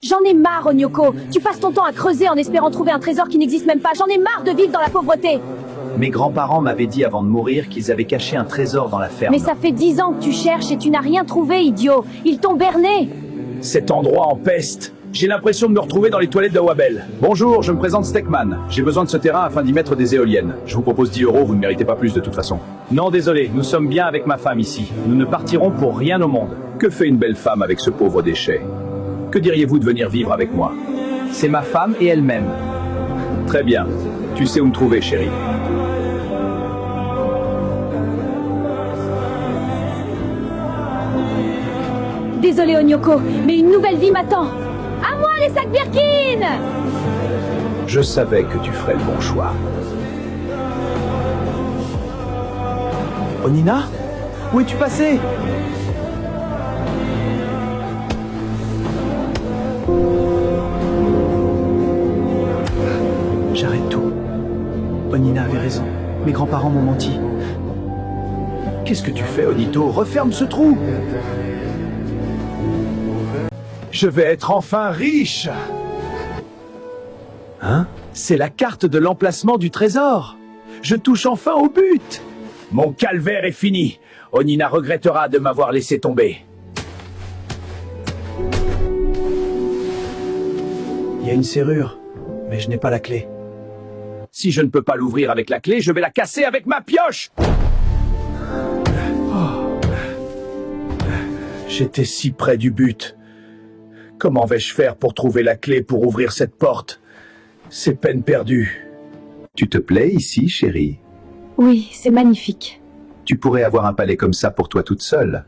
J'en ai marre, Onyoko. Tu passes ton temps à creuser en espérant trouver un trésor qui n'existe même pas. J'en ai marre de vivre dans la pauvreté. Mes grands-parents m'avaient dit avant de mourir qu'ils avaient caché un trésor dans la ferme. Mais ça fait 10 ans que tu cherches et tu n'as rien trouvé, idiot. Ils t'ont berné. Cet endroit empeste. J'ai l'impression de me retrouver dans les toilettes de Wabel. Bonjour, je me présente Stekman. J'ai besoin de ce terrain afin d'y mettre des éoliennes. Je vous propose 10 €, vous ne méritez pas plus de toute façon. Non, désolé, nous sommes bien avec ma femme ici. Nous ne partirons pour rien au monde. Que fait une belle femme avec ce pauvre déchet? Que diriez-vous de venir vivre avec moi? C'est ma femme et elle-même. Très bien. Tu sais où me trouver, chérie. Désolé, Onyoko, mais une nouvelle vie m'attend. À moi, les sacs Birkin! Je savais que tu ferais le bon choix. Onina? Où es-tu passé? J'arrête tout. Onina avait raison. Mes grands-parents m'ont menti. Qu'est-ce que tu fais, Onito? Referme ce trou! Je vais être enfin riche! Hein? C'est la carte de l'emplacement du trésor! Je touche enfin au but! Mon calvaire est fini! Onina regrettera de m'avoir laissé tomber. Il y a une serrure, mais je n'ai pas la clé. Si je ne peux pas l'ouvrir avec la clé, je vais la casser avec ma pioche! J'étais si près du but. Comment vais-je faire pour trouver la clé pour ouvrir cette porte? C'est peine perdue. Tu te plais ici, chérie? Oui, c'est magnifique. Tu pourrais avoir un palais comme ça pour toi toute seule.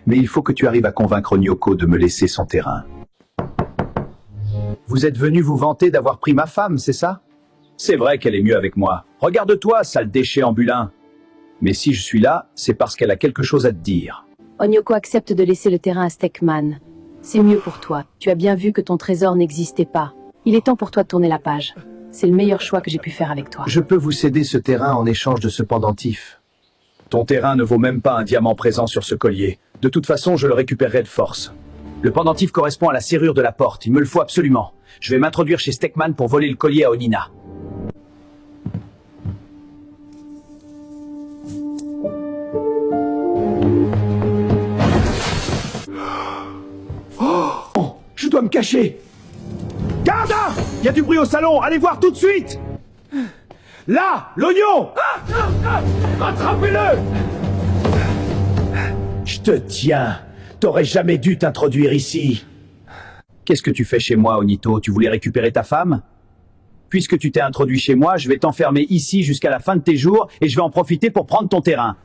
Mais il faut que tu arrives à convaincre Onyoko de me laisser son terrain. Vous êtes venu vous vanter d'avoir pris ma femme, c'est ça? C'est vrai qu'elle est mieux avec moi. Regarde-toi, sale déchet ambulin. Mais si je suis là, c'est parce qu'elle a quelque chose à te dire. Onyoko accepte de laisser le terrain à Stekman. C'est mieux pour toi. Tu as bien vu que ton trésor n'existait pas. Il est temps pour toi de tourner la page. C'est le meilleur choix que j'ai pu faire avec toi. Je peux vous céder ce terrain en échange de ce pendentif. Ton terrain ne vaut même pas un diamant présent sur ce collier. De toute façon, je le récupérerai de force. Le pendentif correspond à la serrure de la porte. Il me le faut absolument. Je vais m'introduire chez Stekman pour voler le collier à Onina. Oh, je dois me cacher. Garde! Il y a du bruit au salon. Allez voir tout de suite. Là, l'oignon! Rattrapez-le! Je te tiens. T'aurais jamais dû t'introduire ici. Qu'est-ce que tu fais chez moi, Onito? Tu voulais récupérer ta femme? Puisque tu t'es introduit chez moi, je vais t'enfermer ici jusqu'à la fin de tes jours et je vais en profiter pour prendre ton terrain.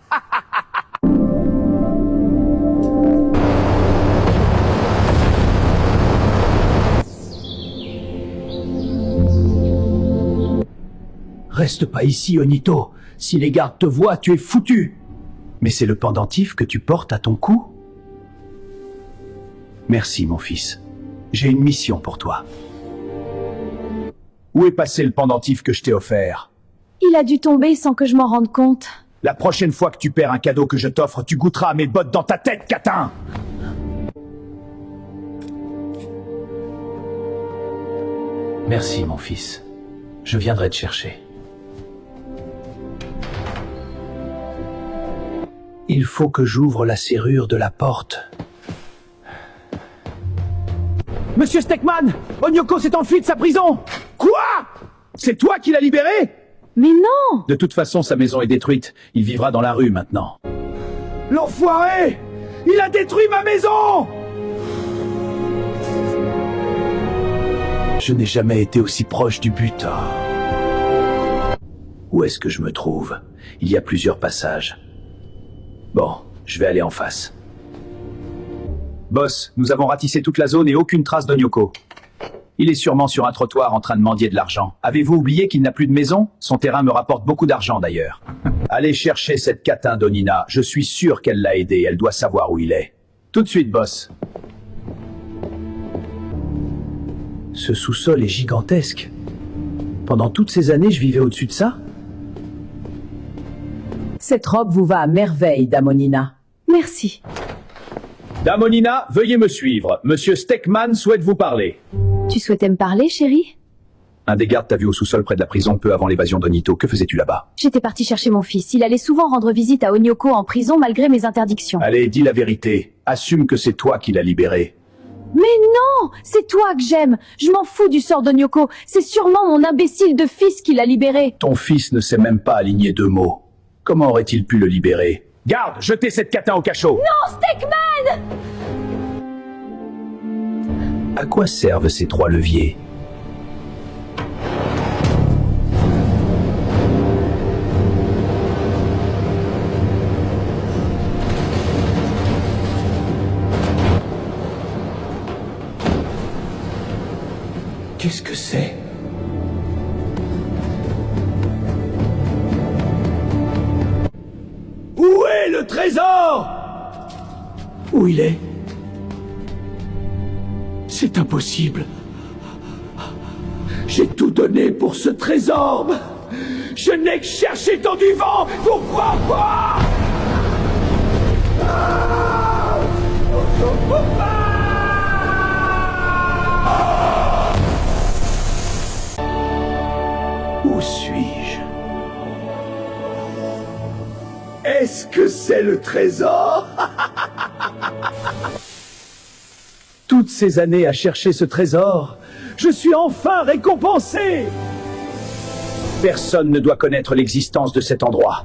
Reste pas ici, Onito. Si les gardes te voient, tu es foutu. Mais c'est le pendentif que tu portes à ton cou? Merci, mon fils. J'ai une mission pour toi. Où est passé le pendentif que je t'ai offert? Il a dû tomber sans que je m'en rende compte. La prochaine fois que tu perds un cadeau que je t'offre, tu goûteras à mes bottes dans ta tête, catin! Merci, mon fils. Je viendrai te chercher. Il faut que j'ouvre la serrure de la porte. Monsieur Stekman! Onyoko s'est enfui de sa prison! Quoi? C'est toi qui l'as libéré? Mais non! De toute façon, sa maison est détruite. Il vivra dans la rue maintenant. L'enfoiré! Il a détruit ma maison! Je n'ai jamais été aussi proche du but. Où est-ce que je me trouve? Il y a plusieurs passages. Bon, je vais aller en face. Boss, nous avons ratissé toute la zone et aucune trace d'Onyoko. Il est sûrement sur un trottoir en train de mendier de l'argent. Avez-vous oublié qu'il n'a plus de maison? Son terrain me rapporte beaucoup d'argent d'ailleurs. Allez chercher cette catin d'Onina. Je suis sûr qu'elle l'a aidé. Elle doit savoir où il est. Tout de suite, boss. Ce sous-sol est gigantesque. Pendant toutes ces années, je vivais au-dessus de ça? Cette robe vous va à merveille, Dame Onina. Merci. Dame Onina, veuillez me suivre. Monsieur Steckman souhaite vous parler. Tu souhaitais me parler, chérie? Un des gardes t'a vu au sous-sol près de la prison peu avant l'évasion d'Onito. Que faisais-tu là-bas? J'étais partie chercher mon fils. Il allait souvent rendre visite à Onyoko en prison malgré mes interdictions. Allez, dis la vérité. Assume que c'est toi qui l'as libéré. Mais non! C'est toi que j'aime! Je m'en fous du sort d'Onyoko. C'est sûrement mon imbécile de fils qui l'a libéré. Ton fils ne sait même pas aligner 2 mots. Comment aurait-il pu le libérer? Garde, jetez cette catin au cachot! Non, Steckman! À quoi servent ces 3 leviers? Qu'est-ce que c'est? Où est le trésor? Où il est? C'est impossible. J'ai tout donné pour ce trésor. Je n'ai que cherché dans du vent. Pourquoi pas? Où suis-je? Est-ce que c'est le trésor? Toutes ces années à chercher ce trésor, je suis enfin récompensé! Personne ne doit connaître l'existence de cet endroit.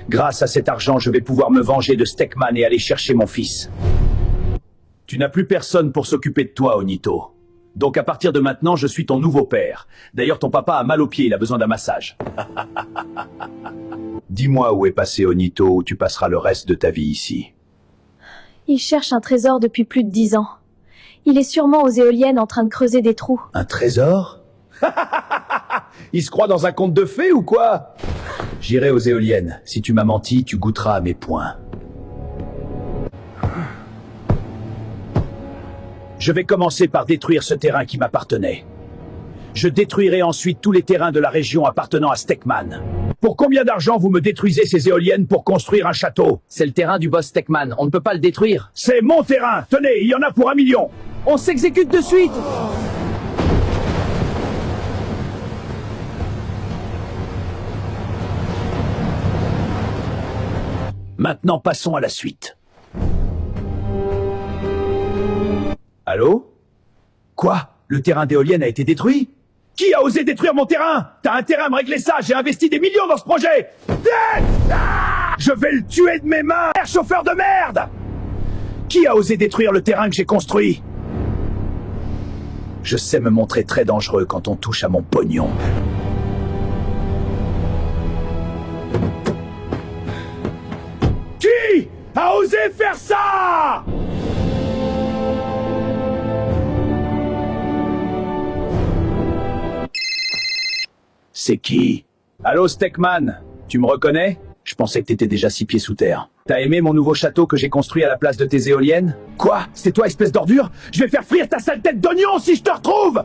Grâce à cet argent, je vais pouvoir me venger de Steckman et aller chercher mon fils. Tu n'as plus personne pour s'occuper de toi, Onito. Donc à partir de maintenant, je suis ton nouveau père. D'ailleurs, ton papa a mal aux pieds, il a besoin d'un massage. Dis-moi où est passé Onito, où tu passeras le reste de ta vie ici. Il cherche un trésor depuis plus de 10 ans. Il est sûrement aux éoliennes en train de creuser des trous. Un trésor? Il se croit dans un conte de fées ou quoi? J'irai aux éoliennes. Si tu m'as menti, tu goûteras à mes poings. Je vais commencer par détruire ce terrain qui m'appartenait. Je détruirai ensuite tous les terrains de la région appartenant à Steckman. Pour combien d'argent vous me détruisez ces éoliennes pour construire un château? C'est le terrain du boss Steckman, on ne peut pas le détruire. C'est mon terrain. Tenez, il y en a pour 1 million. On s'exécute de suite. Maintenant, passons à la suite. Allô? Quoi? Le terrain d'éolienne a été détruit? Qui a osé détruire mon terrain? T'as intérêt à me régler ça, j'ai investi des millions dans ce projet! Je vais le tuer de mes mains, chauffeur de merde! Qui a osé détruire le terrain que j'ai construit? Je sais me montrer très dangereux quand on touche à mon pognon. Qui a osé faire ça? C'est qui? Allô, Steckman? Tu me reconnais? Je pensais que t'étais déjà 6 pieds sous terre. T'as aimé mon nouveau château que j'ai construit à la place de tes éoliennes? Quoi? C'est toi, espèce d'ordure? Je vais faire frire ta sale tête d'oignon si je te retrouve!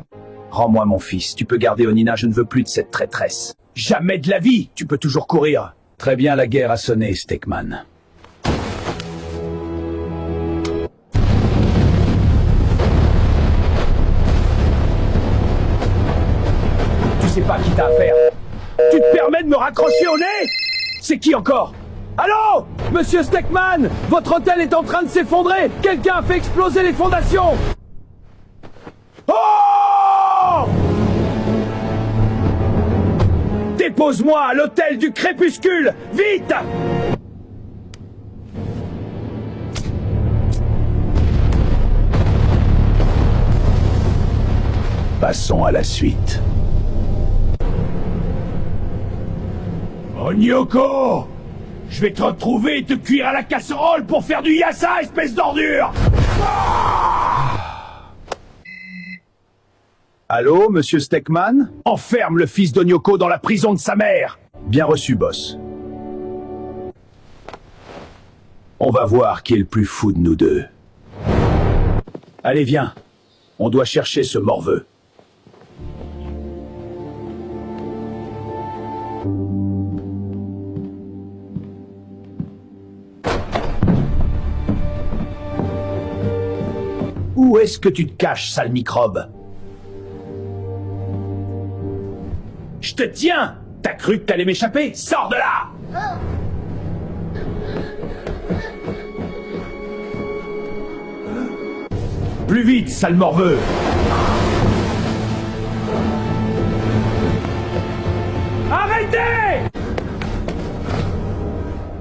Rends-moi mon fils, tu peux garder Onina, je ne veux plus de cette traîtresse. Jamais de la vie, tu peux toujours courir. Très bien, la guerre a sonné, Steckman. Tu sais pas qui t'as affaire. Tu te permets de me raccrocher au nez? C'est qui encore? Allô? Monsieur Steckman, votre hôtel est en train de s'effondrer. Quelqu'un a fait exploser les fondations. Oh! Dépose-moi à l'hôtel du crépuscule, vite! Passons à la suite. Onyoko! Je vais te retrouver et te cuire à la casserole pour faire du yassa, espèce d'ordure! Allô, monsieur Steckman? Enferme le fils d'Onyoko dans la prison de sa mère! Bien reçu, boss. On va voir qui est le plus fou de nous deux. Allez, viens. On doit chercher ce morveux. est-ce que tu te caches, sale microbe? Je te tiens! T'as cru que t'allais m'échapper? Sors de là! Plus vite, sale morveux! Arrêtez!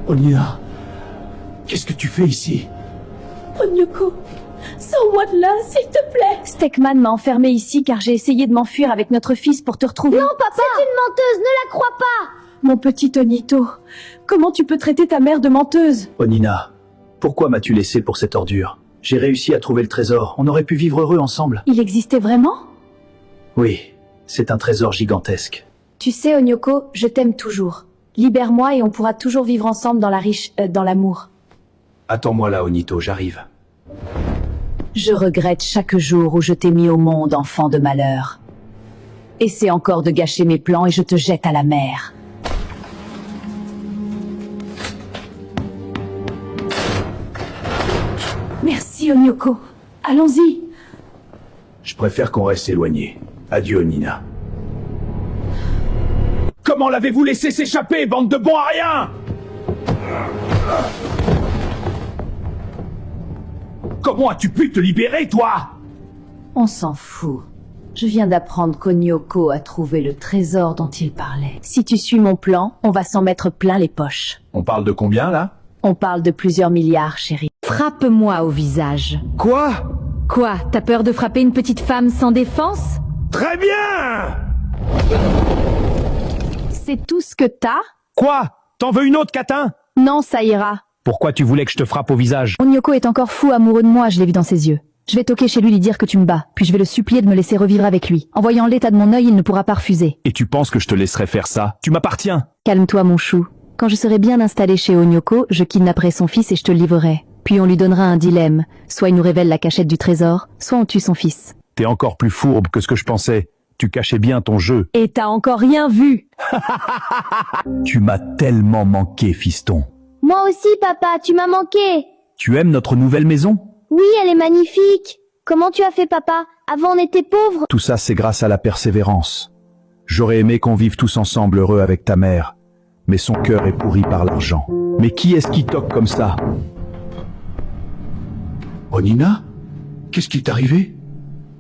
Onina, qu'est-ce que tu fais ici? Onyoko, sors-moi de là, s'il te plaît. Stekman m'a enfermé ici car j'ai essayé de m'enfuir avec notre fils pour te retrouver. Non, papa! C'est une menteuse, ne la crois pas! Mon petit Onito, comment tu peux traiter ta mère de menteuse? Onina, pourquoi m'as-tu laissé pour cette ordure? J'ai réussi à trouver le trésor, on aurait pu vivre heureux ensemble. Il existait vraiment? Oui, c'est un trésor gigantesque. Tu sais, Onyoko, je t'aime toujours. Libère-moi et on pourra toujours vivre ensemble dans l'amour. Attends-moi là, Onito, j'arrive. Je regrette chaque jour où je t'ai mis au monde, enfant de malheur. Essaie encore de gâcher mes plans et je te jette à la mer. Merci, Onyoko. Allons-y. Je préfère qu'on reste éloignés. Adieu, Onina. Comment l'avez-vous laissé s'échapper, bande de bons à rien? Comment as-tu pu te libérer, toi? On s'en fout. Je viens d'apprendre qu'Onyoko a trouvé le trésor dont il parlait. Si tu suis mon plan, on va s'en mettre plein les poches. On parle de combien, là? On parle de plusieurs milliards, chérie. Frappe-moi au visage. Quoi? Quoi? T'as peur de frapper une petite femme sans défense? Très bien! C'est tout ce que t'as? Quoi? T'en veux une autre, catin? Non, ça ira. Pourquoi tu voulais que je te frappe au visage? Onyoko est encore fou amoureux de moi, je l'ai vu dans ses yeux. Je vais toquer chez lui dire que tu me bats, puis je vais le supplier de me laisser revivre avec lui. En voyant l'état de mon œil, il ne pourra pas refuser. Et tu penses que je te laisserai faire ça? Tu m'appartiens! Calme-toi, mon chou. Quand je serai bien installé chez Onyoko, je kidnapperai son fils et je te le livrerai. Puis on lui donnera un dilemme. Soit il nous révèle la cachette du trésor, soit on tue son fils. T'es encore plus fourbe que ce que je pensais. Tu cachais bien ton jeu. Et t'as encore rien vu! Tu m'as tellement manqué, fiston. Moi aussi, papa, tu m'as manqué. Tu aimes notre nouvelle maison? Oui, elle est magnifique. Comment tu as fait, papa? Avant, on était pauvres. Tout ça, c'est grâce à la persévérance. J'aurais aimé qu'on vive tous ensemble heureux avec ta mère. Mais son cœur est pourri par l'argent. Mais qui est-ce qui toque comme ça? Onina? Qu'est-ce qui t'est arrivé?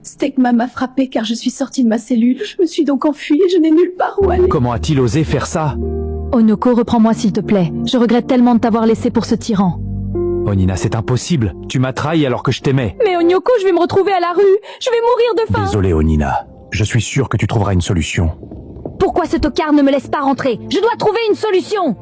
Stekman m'a frappé car je suis sortie de ma cellule. Je me suis donc enfuie et je n'ai nulle part où aller. Comment a-t-il osé faire ça? Onyoko, reprends-moi s'il te plaît. Je regrette tellement de t'avoir laissé pour ce tyran. Onina, c'est impossible. Tu m'as trahi alors que je t'aimais. Mais Onyoko, je vais me retrouver à la rue. Je vais mourir de faim. Désolé, Onina. Je suis sûr que tu trouveras une solution. Pourquoi ce tocard ne me laisse pas rentrer? Je dois trouver une solution.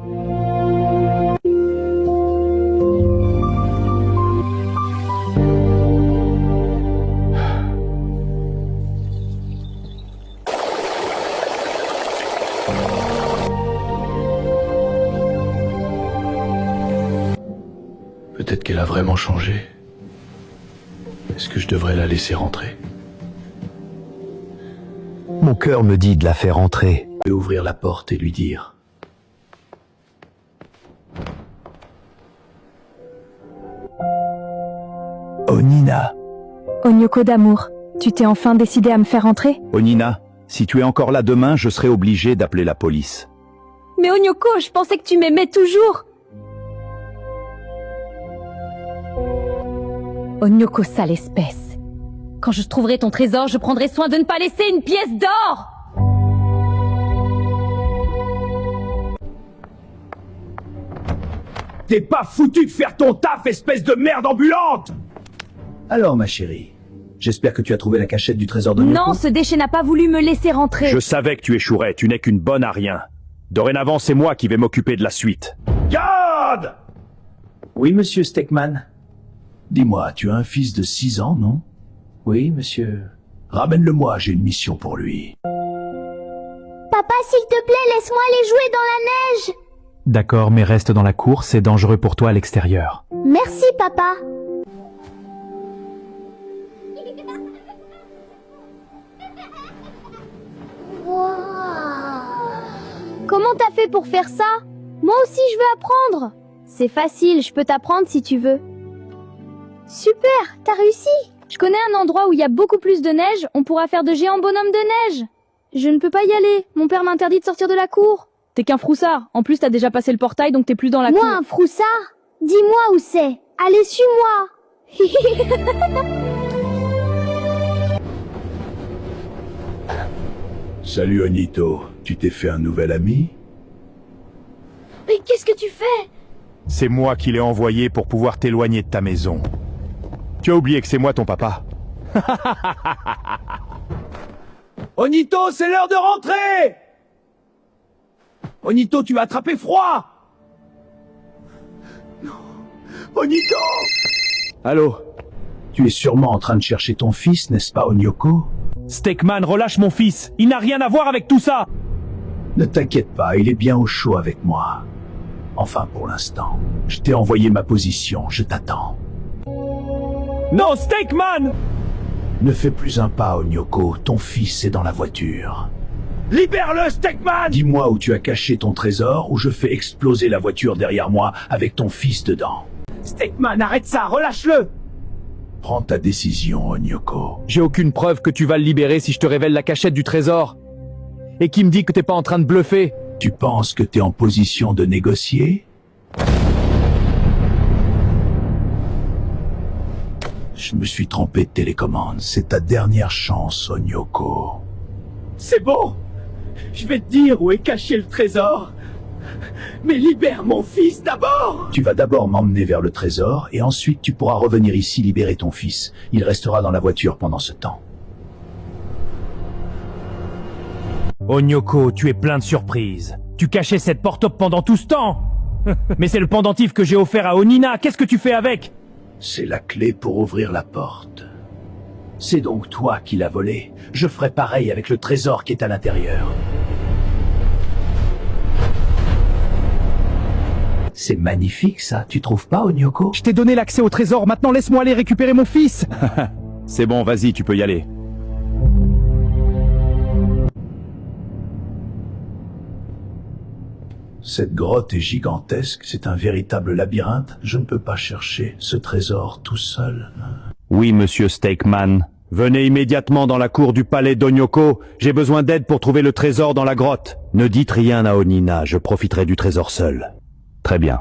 Peut-être qu'elle a vraiment changé. Est-ce que je devrais la laisser rentrer? Mon cœur me dit de la faire entrer. Je vais ouvrir la porte et lui dire. Onina. Onyoko d'amour, tu t'es enfin décidé à me faire entrer? Onina, si tu es encore là demain, je serai obligé d'appeler la police. Mais Onyoko, je pensais que tu m'aimais toujours. Onyoko, sale espèce. Quand je trouverai ton trésor, je prendrai soin de ne pas laisser une pièce d'or. T'es pas foutu de faire ton taf, espèce de merde ambulante! Alors, ma chérie, j'espère que tu as trouvé la cachette du trésor de Non, ce déchet n'a pas voulu me laisser rentrer. Je savais que tu échouerais, tu n'es qu'une bonne à rien. Dorénavant, c'est moi qui vais m'occuper de la suite. Garde! Oui, monsieur Stekman. Dis-moi, tu as un fils de 6 ans, non? Oui, monsieur. Ramène-le-moi, j'ai une mission pour lui. Papa, s'il te plaît, laisse-moi aller jouer dans la neige. D'accord, mais reste dans la cour, c'est dangereux pour toi à l'extérieur. Merci, papa. Wow. Comment t'as fait pour faire ça? Moi aussi, je veux apprendre. C'est facile, je peux t'apprendre si tu veux. Super, t'as réussi. Je connais un endroit où il y a beaucoup plus de neige, on pourra faire de géants bonhommes de neige. Je ne peux pas y aller, mon père m'interdit de sortir de la cour. T'es qu'un froussard. En plus, t'as déjà passé le portail, donc t'es plus dans la cour. Moi, un froussard? Dis-moi où c'est. Allez, suis-moi. Salut Onito, tu t'es fait un nouvel ami? Mais qu'est-ce que tu fais? C'est moi qui l'ai envoyé pour pouvoir t'éloigner de ta maison. Tu as oublié que c'est moi ton papa. Onito, c'est l'heure de rentrer! Onito, tu as attrapé froid! Non. Onito! Allô? Tu es sûrement en train de chercher ton fils, n'est-ce pas, Onyoko? Steakman, relâche mon fils. Il n'a rien à voir avec tout ça. Ne t'inquiète pas, il est bien au chaud avec moi. Enfin, pour l'instant. Je t'ai envoyé ma position, je t'attends. Non, Steakman! Ne fais plus un pas, Onyoko, ton fils est dans la voiture. Libère-le, Steakman! Dis-moi où tu as caché ton trésor, ou je fais exploser la voiture derrière moi avec ton fils dedans. Steakman, arrête ça, relâche-le! Prends ta décision, Onyoko. J'ai aucune preuve que tu vas le libérer si je te révèle la cachette du trésor. Et qui me dit que t'es pas en train de bluffer. Tu penses que t'es en position de négocier? Je me suis trompé de télécommande. C'est ta dernière chance, Onyoko. C'est bon! Je vais te dire où est caché le trésor. Mais libère mon fils d'abord! Tu vas d'abord m'emmener vers le trésor, et ensuite tu pourras revenir ici libérer ton fils. Il restera dans la voiture pendant ce temps. Onyoko, tu es plein de surprises. Tu cachais cette porte-op pendant tout ce temps. Mais c'est le pendentif que j'ai offert à Onina. Qu'est-ce que tu fais avec? C'est la clé pour ouvrir la porte. C'est donc toi qui l'as volé. Je ferai pareil avec le trésor qui est à l'intérieur. C'est magnifique ça, tu trouves pas, Onyoko? Je t'ai donné l'accès au trésor, maintenant laisse-moi aller récupérer mon fils. C'est bon, vas-y, tu peux y aller. Cette grotte est gigantesque, c'est un véritable labyrinthe. Je ne peux pas chercher ce trésor tout seul. Oui, monsieur Steakman. Venez immédiatement dans la cour du palais d'Onyoko. J'ai besoin d'aide pour trouver le trésor dans la grotte. Ne dites rien à Onina, je profiterai du trésor seul. Très bien.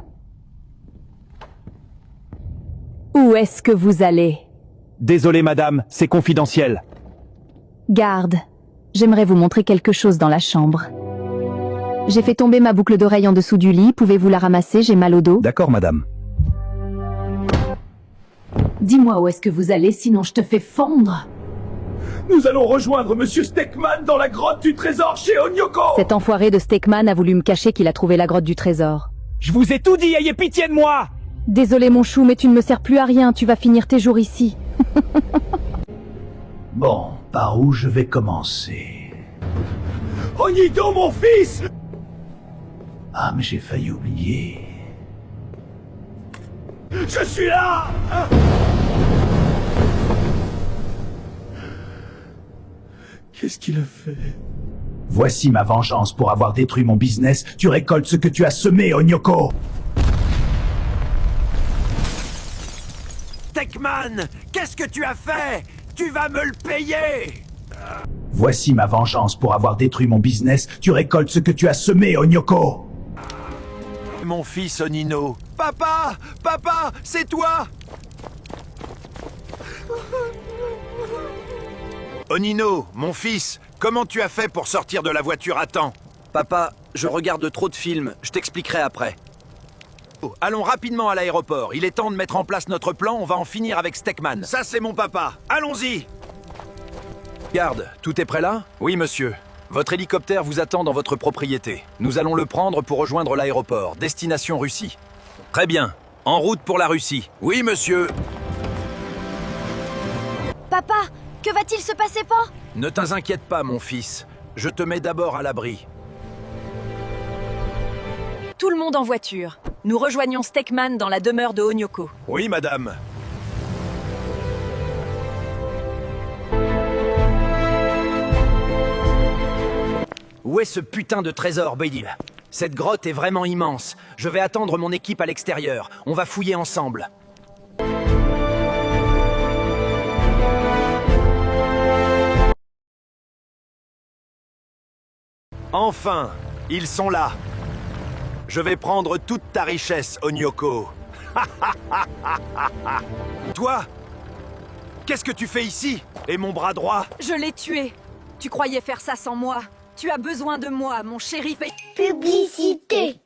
Où est-ce que vous allez? Désolé madame, c'est confidentiel. Garde, j'aimerais vous montrer quelque chose dans la chambre. J'ai fait tomber ma boucle d'oreille en dessous du lit, pouvez-vous la ramasser, j'ai mal au dos. D'accord, madame. Dis-moi où est-ce que vous allez, sinon je te fais fondre. Nous allons rejoindre Monsieur Steakman dans la grotte du trésor chez Onyoko. Cet enfoiré de Steakman a voulu me cacher qu'il a trouvé la grotte du trésor. Je vous ai tout dit, ayez pitié de moi! Désolé mon chou, mais tu ne me sers plus à rien, tu vas finir tes jours ici. Bon, par où je vais commencer? Onito, mon fils! Ah, mais j'ai failli oublier. Je suis là! Qu'est-ce qu'il a fait? Voici ma vengeance pour avoir détruit mon business. Tu récoltes ce que tu as semé, Onyoko. Steakman, qu'est-ce que tu as fait? Tu vas me le payer! Voici ma vengeance pour avoir détruit mon business. Tu récoltes ce que tu as semé, Onyoko. Mon fils Onino. Papa! Papa! C'est toi! Onino, mon fils, comment tu as fait pour sortir de la voiture à temps? Papa, je regarde trop de films, je t'expliquerai après. Oh, allons rapidement à l'aéroport. Il est temps de mettre en place notre plan, on va en finir avec Steakman. Ça, c'est mon papa. Allons-y! Garde, tout est prêt là? Oui, monsieur. Votre hélicoptère vous attend dans votre propriété. Nous allons le prendre pour rejoindre l'aéroport. Destination Russie. Très bien. En route pour la Russie. Oui, monsieur. Papa, que va-t-il se passer, pas? Ne t'inquiète pas, mon fils. Je te mets d'abord à l'abri. Tout le monde en voiture. Nous rejoignons Steakman dans la demeure de Onyoko. Oui, madame. Où est ce putain de trésor, Bill? Cette grotte est vraiment immense. Je vais attendre mon équipe à l'extérieur. On va fouiller ensemble. Enfin, ils sont là. Je vais prendre toute ta richesse, Onyoko. Toi? Qu'est-ce que tu fais ici? Et mon bras droit? Je l'ai tué. Tu croyais faire ça sans moi? Tu as besoin de moi, mon shérif. Publicité.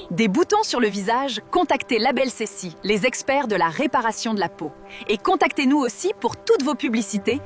Des boutons sur le visage, contactez Label Ceci, les experts de la réparation de la peau. Et contactez-nous aussi pour toutes vos publicités